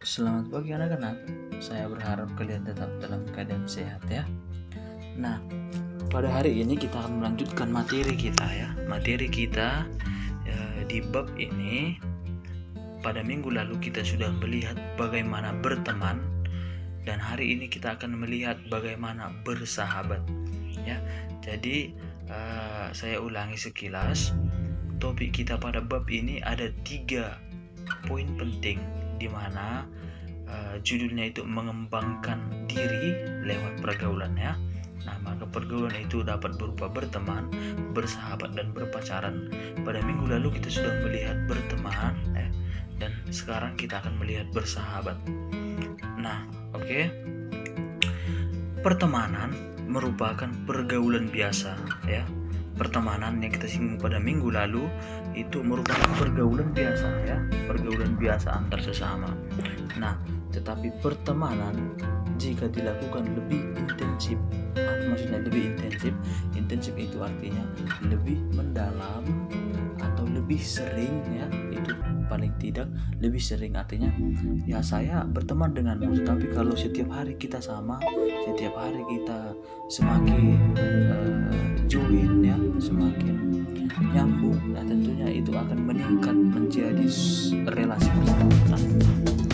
Selamat pagi anak-anak. Saya berharap kalian tetap dalam keadaan sehat ya. Nah, pada hari ini kita akan melanjutkan materi kita ya. Materi kita di bab ini pada minggu lalu kita sudah melihat bagaimana berteman dan hari ini kita akan melihat bagaimana bersahabat ya. Jadi saya ulangi sekilas. Topik kita pada bab ini ada 3 poin penting di mana judulnya itu mengembangkan diri lewat pergaulan ya. Nah, maka pergaulan itu dapat berupa berteman, bersahabat, dan berpacaran. Pada minggu lalu kita sudah melihat berteman ya, dan sekarang kita akan melihat bersahabat. Nah, oke. Pertemanan merupakan pergaulan biasa ya. Pertemanan yang kita singgung pada minggu lalu itu merupakan pergaulan biasa ya, pergaulan biasa antar sesama. Nah, tetapi pertemanan jika dilakukan lebih intensif, maksudnya lebih intensif itu artinya lebih mendalam atau lebih sering ya, itu paling tidak lebih sering, artinya ya saya berteman denganmu, tetapi kalau setiap hari kita sama, setiap hari kita semakin join ya, semakin nyambung, nah tentunya itu akan meningkat menjadi relasi persahabatan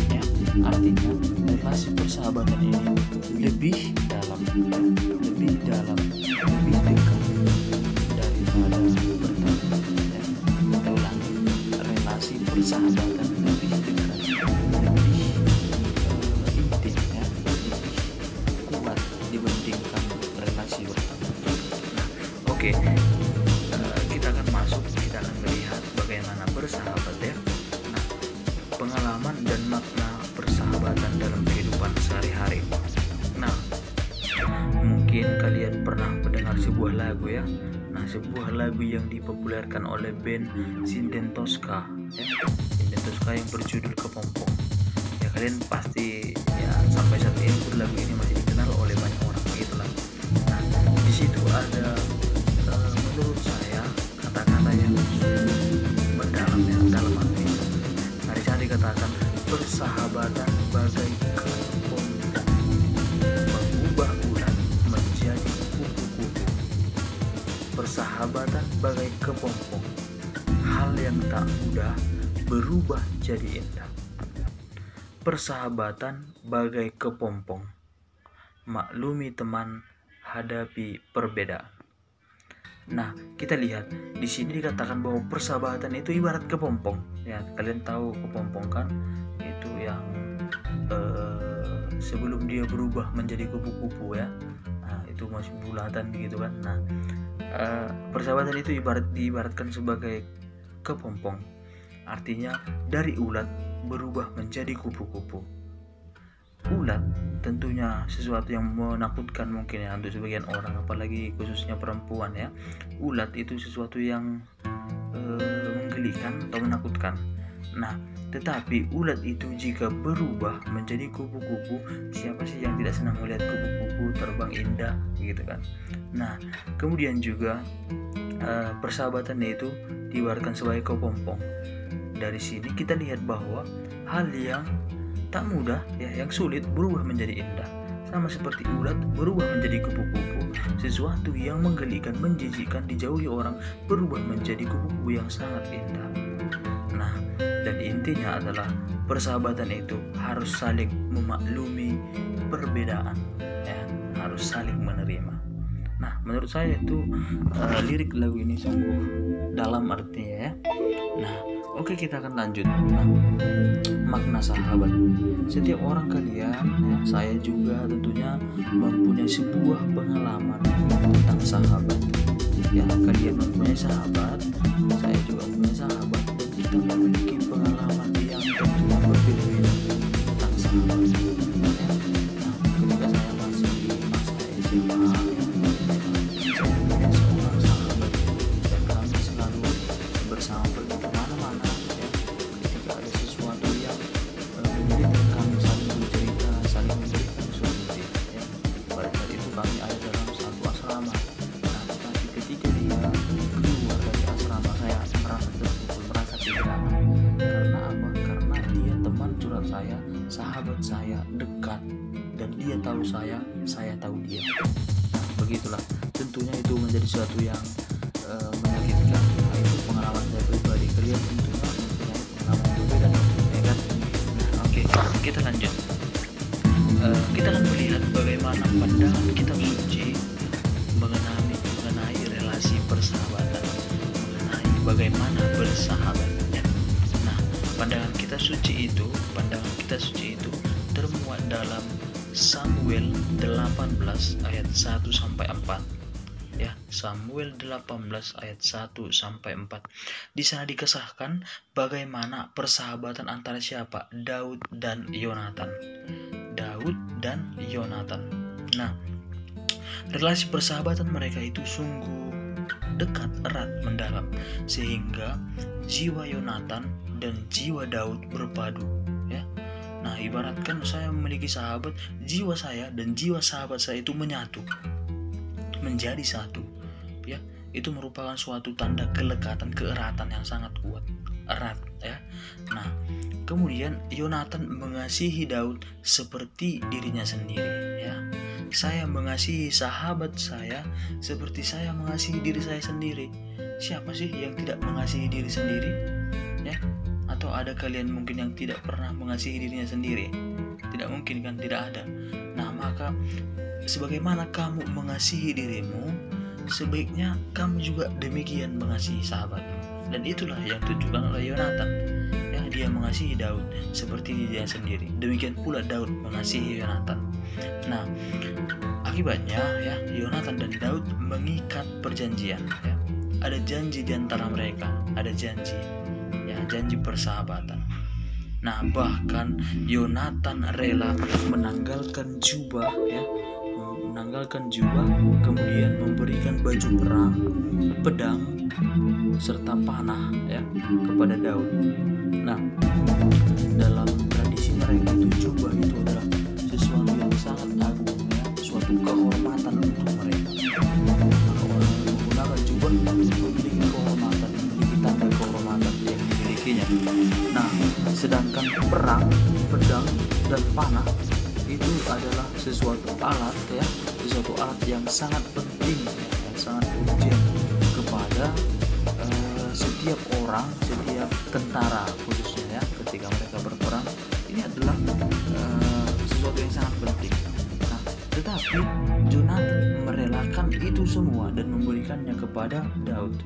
ya. Artinya relasi persahabatan ini lebih dalam, lebih dekat daripada berteman ya. Kita ulangi, relasi persahabatan lebih dekat, lebih intim ya, lebih kuat dibandingkan relasi berteman. Nah, oke. Kita akan melihat bagaimana bersahabat ya. Nah, pengalaman dan makna persahabatan dalam kehidupan sehari-hari. Nah, mungkin kalian pernah mendengar sebuah lagu ya. Nah, sebuah lagu yang dipopulerkan oleh band Sinden Tosca ya. Sinden Tosca yang berjudul Kepompong. Ya, kalian pasti ya sampai saat ini lagu ini masih dikenal oleh banyak orang gitu lah. Nah, di situ ada menurut saya kata-kata yang mendalam ya, dalam arti hari saya dikatakan persahabatan bagai kepompong mengubah ulat menjadi kupu-kupu. Persahabatan bagai kepompong, hal yang tak mudah berubah jadi indah. Persahabatan bagai kepompong, maklumi teman, hadapi perbedaan. Nah, kita lihat di sini dikatakan bahwa persahabatan itu ibarat kepompong. Ya, kalian tahu kepompong kan? Itu yang sebelum dia berubah menjadi kupu-kupu ya. Nah, itu masih bulatan gitu kan. Nah, persahabatan itu diibaratkan sebagai kepompong. Artinya dari ulat berubah menjadi kupu-kupu. Ulat tentunya sesuatu yang menakutkan mungkin ya untuk sebagian orang, apalagi khususnya perempuan ya. Ulat itu sesuatu yang menggelikan atau menakutkan. Nah, tetapi ulat itu jika berubah menjadi kupu-kupu, siapa sih yang tidak senang melihat kupu-kupu terbang indah gitu kan. Nah, kemudian juga persahabatan itu diibaratkan sebagai kepompong. Dari sini kita lihat bahwa hal yang tak mudah ya, yang sulit berubah menjadi indah, sama seperti ulat berubah menjadi kupu-kupu. Sesuatu yang menggelikan, menjijikkan, dijauhi orang berubah menjadi kupu-kupu yang sangat indah. Nah, dan intinya adalah persahabatan itu harus saling memaklumi perbedaan ya, harus saling menerima. Nah, menurut saya itu lirik lagu ini sungguh dalam artinya ya. Nah, oke, kita akan lanjut. Nah, makna sahabat. Setiap orang kalian ya, saya juga tentunya mempunyai sebuah pengalaman tentang sahabat. Ya, kalian mempunyai sahabat, saya juga mempunyai sahabat, dan kita memiliki pengalaman yang tentunya berbeda-beda tentang sahabat. Ya. Nah, ketika saya masih di masa SMA ya, saya punya seorang sahabat dan kami selalu bersama pergi kemana-mana ya. Ketika ada sesuatu yang menyulitkan kami saling bercerita, saling memberikan solusi ya. Pada saat itu kami ada dalam satu asrama. Nah, tetapi ketika dia keluar dari asrama, saya merasa terpukul, merasa kehilangan. sahabat saya dekat dan dia tahu saya tahu dia. Begitulah, tentunya itu menjadi sesuatu yang menyakitkan. Nah, itu pengalaman saya pribadi. Kalian tentunya mempunyai pengalaman berbeda, ya kan? Nah, oke, kita lanjut. Kita akan melihat bagaimana pandangan kitab suci mengenai relasi persahabatan, mengenai bagaimana bersahabat. Ya. Nah, pandangan kitab suci itu termuat dalam Samuel 18 ayat 1 sampai 4. Ya, Samuel 18 ayat 1 sampai 4. Di sana dikisahkan bagaimana persahabatan antara siapa? Daud dan Yonatan. Nah, relasi persahabatan mereka itu sungguh dekat, erat, mendalam, sehingga jiwa Yonatan dan jiwa Daud berpadu, ya. Nah, ibaratkan saya memiliki sahabat, jiwa saya dan jiwa sahabat saya itu menyatu, menjadi satu, ya. Itu merupakan suatu tanda kelekatan, keeratan yang sangat kuat, erat, ya. Nah, kemudian Yonatan mengasihi Daud seperti dirinya sendiri, ya. Saya mengasihi sahabat saya seperti saya mengasihi diri saya sendiri. Siapa sih yang tidak mengasihi diri sendiri, ya? Atau ada kalian mungkin yang tidak pernah mengasihi dirinya sendiri? Tidak mungkin kan, tidak ada. Nah, maka sebagaimana kamu mengasihi dirimu, sebaiknya kamu juga demikian mengasihi sahabatmu. Dan itulah yang ditunjukkan oleh Yonatan. Ya, dia mengasihi Daud seperti dirinya sendiri. Demikian pula Daud mengasihi Yonatan. Nah, akibatnya ya, Yonatan dan Daud mengikat perjanjian, ya. Ada janji di antara mereka, ada janji, ya, janji persahabatan. Nah, bahkan Yonatan rela menanggalkan jubah, ya, kemudian memberikan baju perang, pedang, serta panah, ya, kepada Daud. Nah, dalam tradisi mereka itu jubah itu adalah sesuatu yang sangat agung, ya, suatu kehormatan untuk mereka. Maka orang yang menggunakan jubah memiliki kehormatan, memiliki tanda kehormatan yang dimilikinya. Nah, sedangkan perang, pedang, dan panah itu adalah sesuatu alat, ya, sesuatu alat yang sangat penting, ya, yang sangat urgent kepada setiap orang, setiap tentara khususnya, ya, ketika mereka berperang. Ini adalah sesuatu yang sangat penting. Nah, tetapi Yonatan merelakan itu semua dan memberikannya kepada Daud,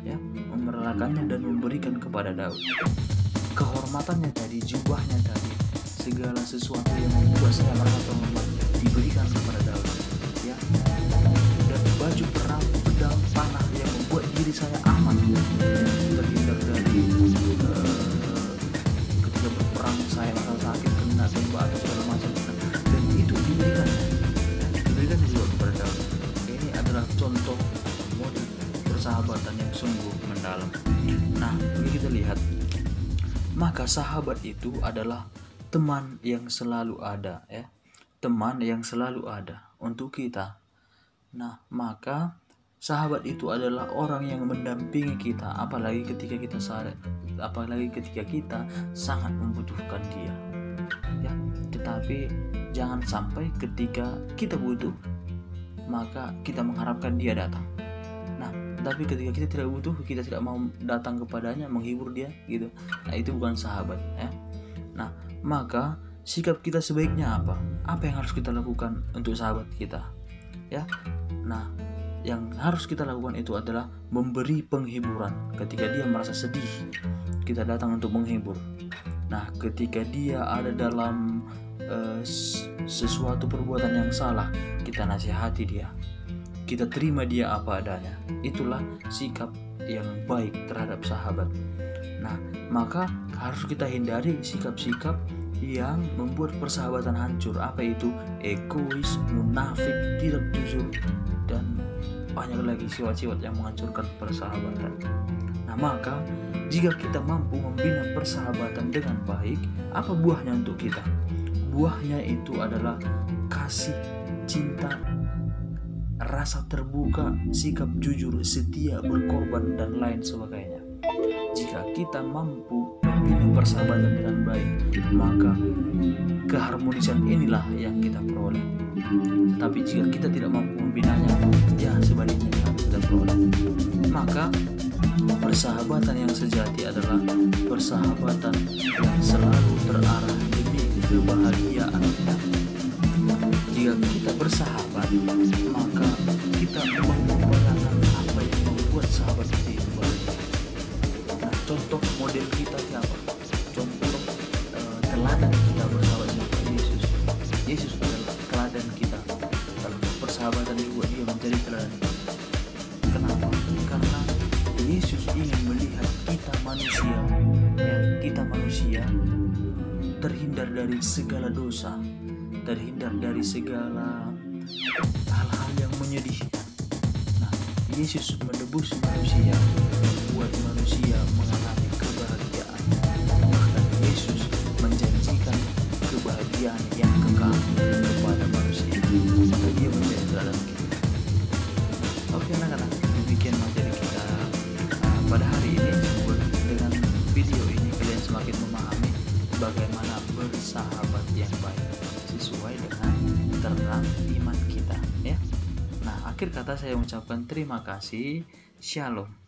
ya, merelakannya dan memberikan kepada Daud. Kehormatannya tadi, jubahnya tadi, segala sesuatu yang membuat saya merasa terhormat diberikan kepada Daud, ya. Dan baju perang, pedang, panah yang membuat diri saya aman, ya, terhindar dari ketika berperang saya merasa sakit, kena tembak atau segala macam. Dan itu diberikan juga kepada Daud. Ini adalah contoh model persahabatan yang sungguh mendalam. Nah, bagi kita lihat, maka sahabat itu adalah teman yang selalu ada, ya, teman yang selalu ada untuk kita. Nah, maka sahabat itu adalah orang yang mendampingi kita, apalagi ketika kita sangat membutuhkan dia, ya. Tetapi jangan sampai ketika kita butuh maka kita mengharapkan dia datang. Nah, tapi ketika kita tidak butuh, kita tidak mau datang kepadanya, menghibur dia, gitu. Nah, itu bukan sahabat, ya. Nah, maka sikap kita sebaiknya apa? Apa yang harus kita lakukan untuk sahabat kita, ya? Nah, yang harus kita lakukan itu adalah memberi penghiburan. Ketika dia merasa sedih, kita datang untuk menghibur. Nah, ketika dia ada dalam sesuatu perbuatan yang salah, kita nasihati dia, kita terima dia apa adanya. Itulah sikap yang baik terhadap sahabat. Nah, maka harus kita hindari sikap-sikap yang membuat persahabatan hancur. Apa itu? Egois, munafik, tidak jujur, dan banyak lagi sifat-sifat yang menghancurkan persahabatan. Nah, maka jika kita mampu membina persahabatan dengan baik, apa buahnya untuk kita? Buahnya itu adalah kasih, cinta, rasa terbuka, sikap jujur, setia, berkorban, dan lain sebagainya. Jika kita mampu menjalani persahabatan dengan baik, maka keharmonisan inilah yang kita peroleh. Tetapi jika kita tidak mampu membinanya, ya sebaliknya yang harus kita peroleh. Maka persahabatan yang sejati adalah persahabatan yang selalu terarah demi kebahagiaan kita. Jika kita bersahabat, maka kita membayangkan apa yang membuat sahabat itu bahagia. Nah, contoh model kita siapa? Contoh teladan kita bersahabat dengan Yesus. Yesus adalah teladan kita. Dalam persahabatan juga dia menjadi teladan kita. Kenapa? Karena Yesus ingin melihat kita manusia, ya, kita manusia terhindar dari segala dosa, terhindar dari segala hal-hal yang menyedihkan. Nah, Yesus menebus manusia, membuat manusia mengalami kebahagiaan. Bahkan Yesus menjanjikan kebahagiaan yang kekal kepada manusia. Maka dia menjadi teladan kita. Oke anak-anak, demikian materi kita pada hari ini. Dengan video ini kalian semakin memahami bagaimana bersahabat yang baik sesuai dengan terang iman kita, ya. Nah, akhir kata saya ucapkan terima kasih. Shalom.